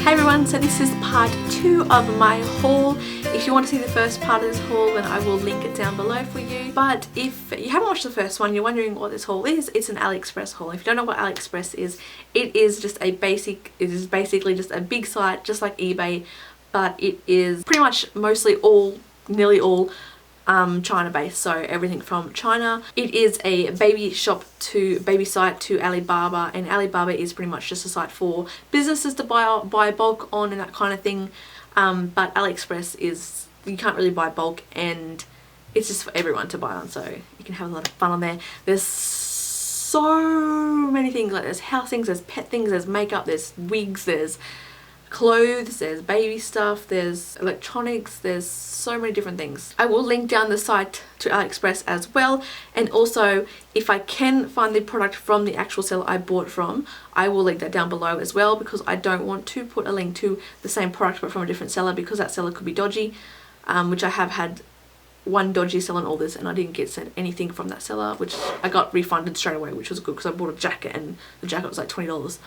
Hey everyone, so this is part 2 of my haul. If you want to see the first part of this haul, then I will link it down below for you. But if you haven't watched the first one, you're wondering what this haul is, it's an Aliexpress haul. If you don't know what Aliexpress is, it is basically just a big site, just like eBay, but it is pretty much nearly all China based, so everything from China. It is a baby site to Alibaba, and Alibaba is pretty much just a site for businesses to buy bulk on and that kind of thing. But Aliexpress is, you can't really buy bulk, and it's just for everyone to buy on, so you can have a lot of fun on there. There's so many things, like there's house things, there's pet things, there's makeup, there's wigs, there's clothes, there's baby stuff, there's electronics, there's so many different things. I will link down the site to Aliexpress as well, and also if I can find the product from the actual seller I bought from, I will link that down below as well, because I don't want to put a link to the same product but from a different seller, because that seller could be dodgy, which I have had one dodgy seller on all this, and I didn't get sent anything from that seller, which I got refunded straight away, which was good because I bought a jacket and the jacket was like $20.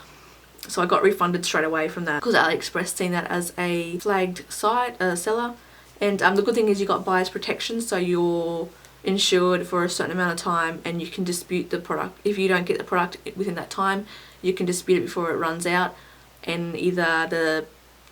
So I got refunded straight away from that, because Aliexpress seen that as a flagged site, seller. And the good thing is you got buyer's protection, so you're insured for a certain amount of time, and you can dispute the product. If you don't get the product within that time, you can dispute it before it runs out, and either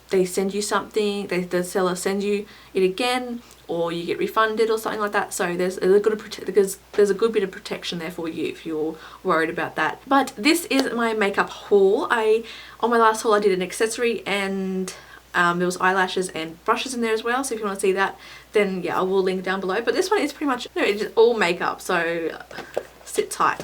they send you something, the seller sends you it again, or you get refunded or something like that. So there's a good bit of protection there for you if you're worried about that. But this is my makeup haul. On my last haul I did an accessory, and there was eyelashes and brushes in there as well, so if you want to see that, then yeah, I will link down below. But this one is pretty much, it's just all makeup, so sit tight.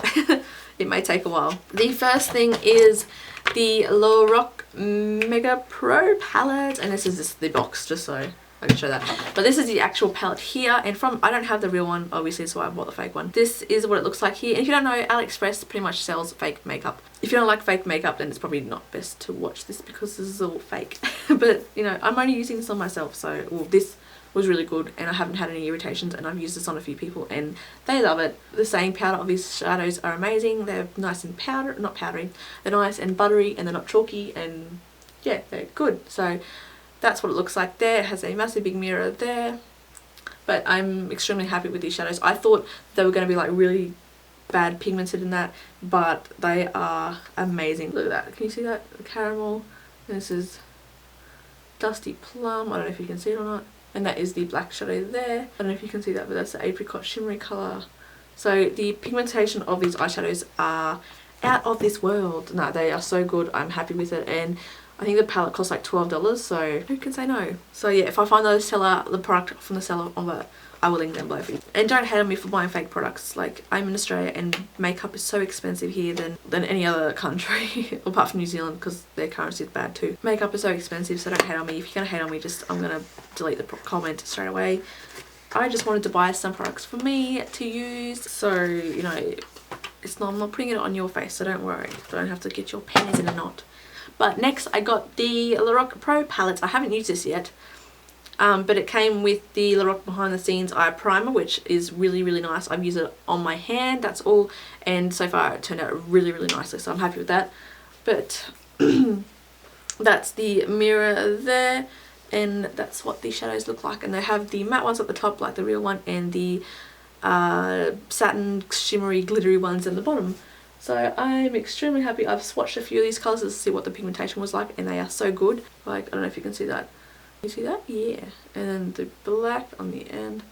It may take a while. The first thing is the Lorac Mega Pro palette, and this is just the box, just so I can show that. But this is the actual palette here, and I don't have the real one obviously, so I bought the fake one. This is what it looks like here, and if you don't know, Aliexpress pretty much sells fake makeup. If you don't like fake makeup, then it's probably not best to watch this, because this is all fake. But you know, I'm only using this on myself, so well, this was really good and I haven't had any irritations, and I've used this on a few people and they love it. The setting powder of these shadows are amazing. They're nice and not powdery, they're nice and buttery, and they're not chalky, and yeah, they're good. So that's what it looks like there. It has a massive big mirror there, but I'm extremely happy with these shadows. I thought they were going to be like really bad pigmented in that, but they are amazing. Look at that, can you see that? The caramel, this is dusty plum, I don't know if you can see it or not, and that is the black shadow there. I don't know if you can see that, but that's the apricot shimmery colour. So the pigmentation of these eyeshadows are out of this world. No, they are so good. I'm happy with it, and I think the palette costs like $12, so who can say no? So yeah, if I find the product from the seller on that, I will link them below for you. And don't hate on me for buying fake products. Like, I'm in Australia and makeup is so expensive here than any other country apart from New Zealand, because their currency is bad too. Makeup is so expensive, so don't hate on me. If you're gonna hate on me, I'm gonna delete the comment straight away. I just wanted to buy some products for me to use, so you know, I'm not putting it on your face, so don't worry. Don't have to get your panties in a knot. But next I got the Lorac Pro palette. I haven't used this yet, but it came with the Lorac Behind the Scenes Eye Primer, which is really, really nice. I've used it on my hand, that's all, and so far it turned out really, really nicely, so I'm happy with that. But that's the mirror there, and that's what the shadows look like, and they have the matte ones at the top like the real one, and the satin shimmery glittery ones in the bottom. So I'm extremely happy. I've swatched a few of these colours to see what the pigmentation was like, and they are so good. Like, I don't know if you can see that. You see that? Yeah. And then the black on the end.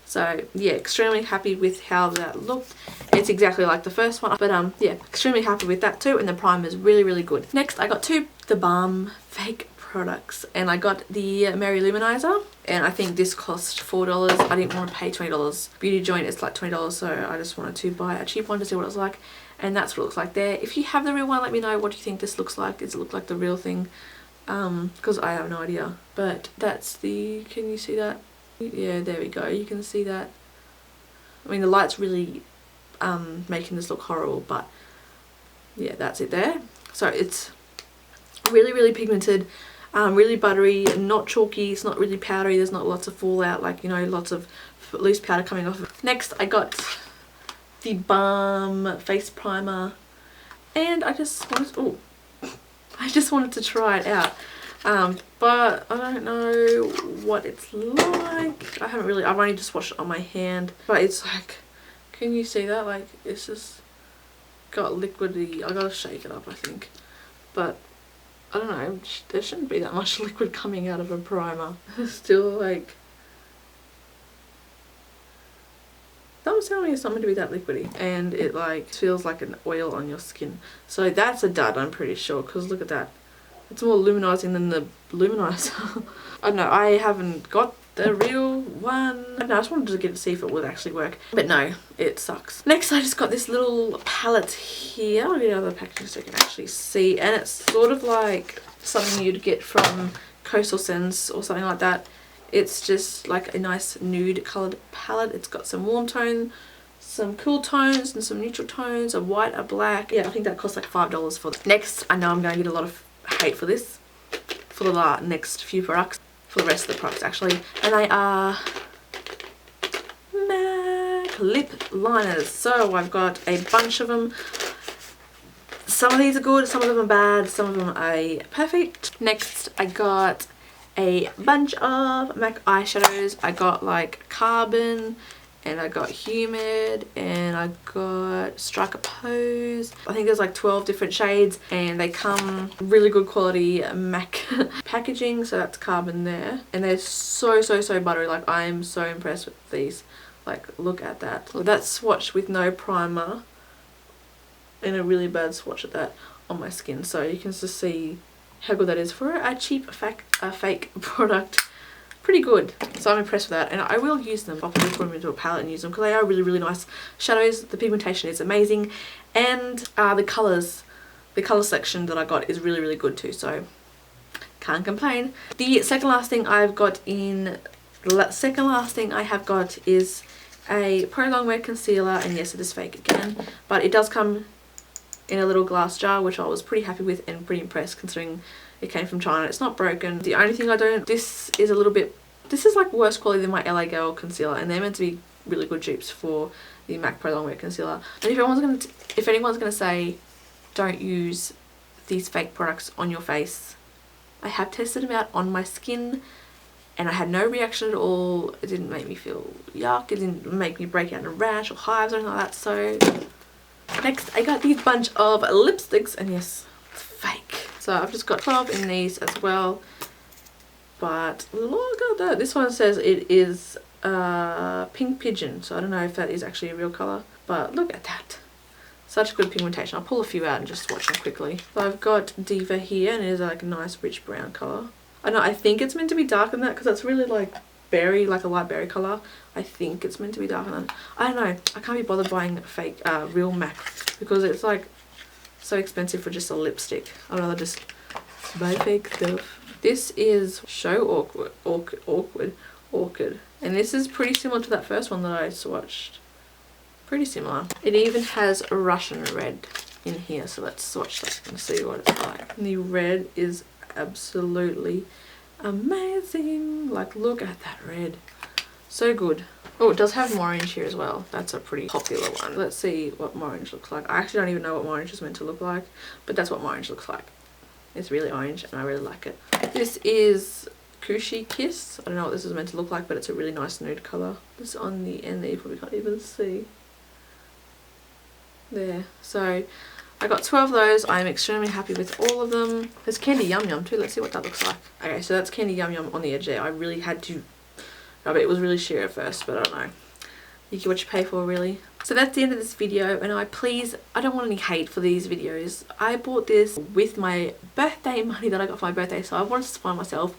So yeah, extremely happy with how that looked. It's exactly like the first one, but yeah, extremely happy with that too, and the primer is really, really good. Next I got the Balm fake products, and I got the Mary Luminizer, and I think this cost $4. I didn't want to pay $20. Beauty Joint is like $20, so I just wanted to buy a cheap one to see what it was like, and that's what it looks like there. If you have the real one, let me know what do you think this looks like. Does it look like the real thing? Because I have no idea. But that's the, can you see that? Yeah, there we go, you can see that. I mean, the light's really making this look horrible, but yeah, that's it there. So it's really, really pigmented, really buttery, not chalky, it's not really powdery, there's not lots of fallout, like, you know, lots of loose powder coming off. Next I got the Balm face primer, and I just wanted, I just wanted to try it out. But I don't know what it's like. I've only just washed it on my hand, but it's like, can you see that? Like, it's just got liquidy. I gotta shake it up, I think. But I don't know, there shouldn't be that much liquid coming out of a primer. Still like, that was telling me it's not meant to be that liquidy, and it like feels like an oil on your skin. So that's a dud, I'm pretty sure, because look at that. It's more luminizing than the luminizer. I don't know, I haven't got the real one. I don't know, I just wanted to get to see if it would actually work. But no, it sucks. Next, I just got this little palette here. I'll get out of the packaging so you can actually see. And it's sort of like something you'd get from Coastal Scents or something like that. It's just like a nice nude coloured palette. It's got some warm tone, some cool tones, and some neutral tones, a white, a black. Yeah, I think that costs like $5 for this. Next, I know I'm going to get a lot of hate for this, for the next few products. For the rest of the products actually, and they are MAC lip liners. So I've got a bunch of them. Some of these are good, some of them are bad, some of them are perfect. Next, I got a bunch of MAC eyeshadows. I got like Carbon, and I got Humid, and I got Striker Pose. I think there's like 12 different shades, and they come really good quality MAC packaging. So that's Carbon there, and they're so buttery. Like, I am so impressed with these. Like, look at that. Look, that swatch with no primer, and a really bad swatch at that on my skin. So you can just see how good that is for a cheap fake product. Pretty good, so I'm impressed with that, and I will use them. I'll probably put them into a palette and use them because they are really nice shadows. The pigmentation is amazing, and the colours, the colour selection that I got is really good too, so can't complain. The second last thing I have got is a Pro Longwear concealer, and yes, it is fake again, but it does come in a little glass jar, which I was pretty happy with and pretty impressed considering it came from China. It's not broken. The only thing this is like worse quality than my LA Girl concealer, and they're meant to be really good dupes for the MAC Pro Longwear concealer. And if anyone's gonna say don't use these fake products on your face, I have tested them out on my skin, and I had no reaction at all. It didn't make me feel yuck. It didn't make me break out in a rash or hives or anything like that. So next, I got these bunch of lipsticks, and yes, it's fake. So I've just got 12 in these as well. But look at that. This one says it is Pink Pigeon, so I don't know if that is actually a real colour. But look at that. Such good pigmentation. I'll pull a few out and just swatch them quickly. So I've got Diva here, and it is like a nice rich brown colour. I know, I think it's meant to be darker than that because that's really like berry, like a light berry colour. I think it's meant to be darker than that. I don't know. I can't be bothered buying fake, real MAC because it's like so expensive for just a lipstick. I'd rather just buy fake stuff. This is So Awkward. And this is pretty similar to that first one that I swatched. Pretty similar. It even has a Russian red in here, so let's swatch that and see what it's like. And the red is absolutely amazing. Like, look at that red. So good. Oh, it does have orange here as well. That's a pretty popular one. Let's see what orange looks like. I actually don't even know what orange is meant to look like, but that's what orange looks like. It's really orange, and I really like it. This is Cushy Kiss. I don't know what this is meant to look like, but it's a really nice nude colour. This on the end there, you probably can't even see. There. So I got 12 of those. I'm extremely happy with all of them. There's Candy Yum Yum too. Let's see what that looks like. Okay, so that's Candy Yum Yum on the edge there. I really had to... I bet it was really sheer at first, but I don't know. You get what you pay for, really. So that's the end of this video, and I don't want any hate for these videos. I bought this with my birthday money that I got for my birthday, so I wanted to spoil myself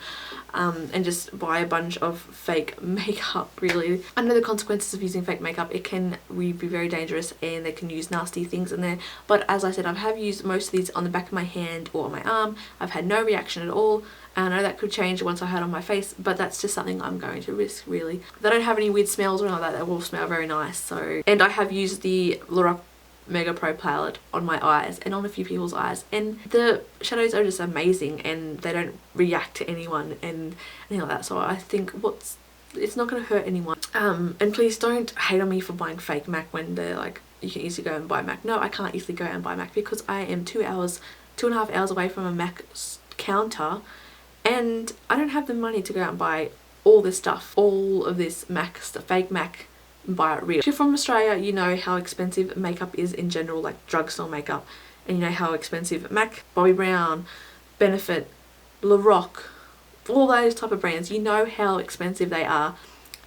and just buy a bunch of fake makeup, really. I know the consequences of using fake makeup. It can be very dangerous, and they can use nasty things in there. But as I said, I have used most of these on the back of my hand or on my arm. I've had no reaction at all. And I know that could change once I had it on my face, but that's just something I'm going to risk, really. They don't have any weird smells or anything like that. They will smell very nice. So, and I have used the Lorac Mega Pro palette on my eyes and on a few people's eyes, and the shadows are just amazing, and they don't react to anyone and anything like that. So I think it's not going to hurt anyone. And please don't hate on me for buying fake MAC when they're like, you can easily go and buy MAC. No, I can't easily go and buy MAC because I am 2 hours 2.5 hours away from a Mac counter, and I don't have the money to go out and buy all this stuff, all of this Mac stuff, fake Mac, and buy it real. If you're from Australia, you know how expensive makeup is in general, like drugstore makeup, and you know how expensive MAC, Bobbi Brown, Benefit, Lorac, all those type of brands, you know how expensive they are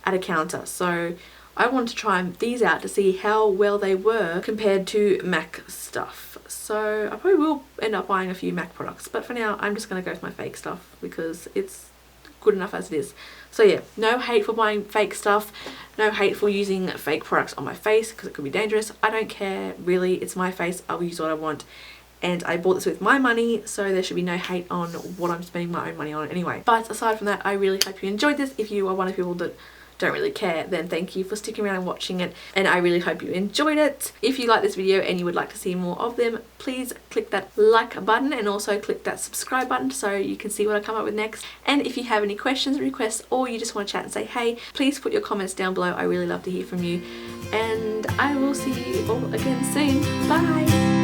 at a counter. So I wanted to try these out to see how well they were compared to MAC stuff. So I probably will end up buying a few MAC products, but for now I'm just going to go with my fake stuff because it's good enough as it is. So yeah, no hate for buying fake stuff, no hate for using fake products on my face because it could be dangerous. I don't care, really, it's my face, I'll use what I want. And I bought this with my money, so there should be no hate on what I'm spending my own money on anyway. But aside from that, I really hope you enjoyed this. If you are one of the people that don't really care, then thank you for sticking around and watching it, and I really hope you enjoyed it. If you like this video and you would like to see more of them, please click that like button and also click that subscribe button so you can see what I come up with next. And if you have any questions, requests, or you just want to chat and say hey, please put your comments down below. I really love to hear from you, and I will see you all again soon. Bye!